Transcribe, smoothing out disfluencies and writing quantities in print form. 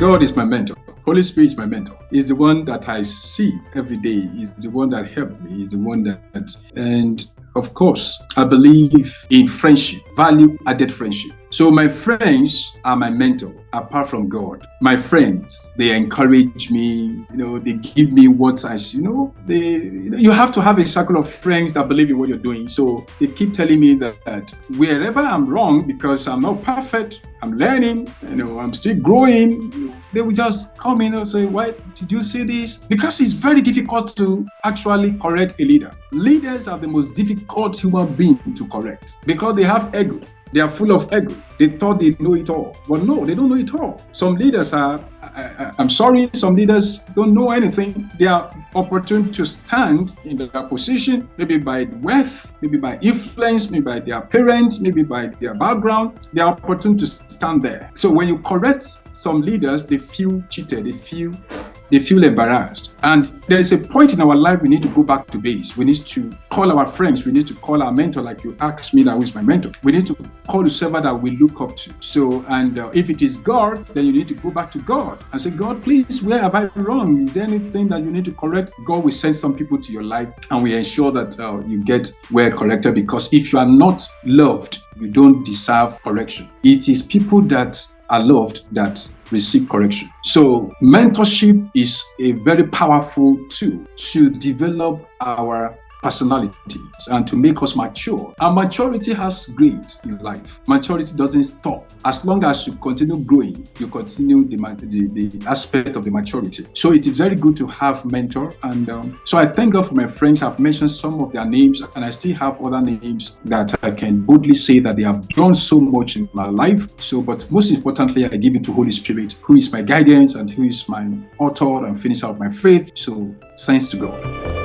God is my mentor. Holy Spirit is my mentor. He's the one that I see every day. He's the one that helped me. He's the one that, and of course, I believe in friendship, value-added friendship. So my friends are my mentor, apart from God. My friends, they encourage me, they give me what you have to have a circle of friends that believe in what you're doing. So they keep telling me that wherever I'm wrong, because I'm not perfect, I'm learning, I'm still growing, they will just come in and say, why did you see this? Because it's very difficult to actually correct a leader. Leaders are the most difficult human being to correct because they have ego. They are full of ego. They thought they know it all. But no, they don't know it all. Some leaders I'm sorry, some leaders don't know anything. They are opportune to stand in their position, maybe by wealth, maybe by influence, maybe by their parents, maybe by their background. They are opportune to stand there. So when you correct some leaders, they feel cheated. They feel embarrassed. And there is a point in our life we need to go back to base. We need to call our friends. We need to call our mentor, like you asked me, that who is my mentor. We need to call the servant that we look up to. So, and if it is God, then you need to go back to God and say, God, please, where have I wrong? Is there anything that you need to correct? God will send some people to your life and we ensure that you get well corrected, because if you are not loved, you don't deserve correction. It is people that are loved that receive correction. So mentorship is a very powerful tool to develop our personalities and to make us mature. And maturity has grades in life. Maturity doesn't stop. As long as you continue growing, you continue the aspect of the maturity. So it is very good to have mentor. And so I thank God for my friends. I've mentioned some of their names, and I still have other names that I can boldly say that they have done so much in my life. So, but most importantly, I give it to Holy Spirit, who is my guidance and who is my author and finisher of my faith. So thanks to God.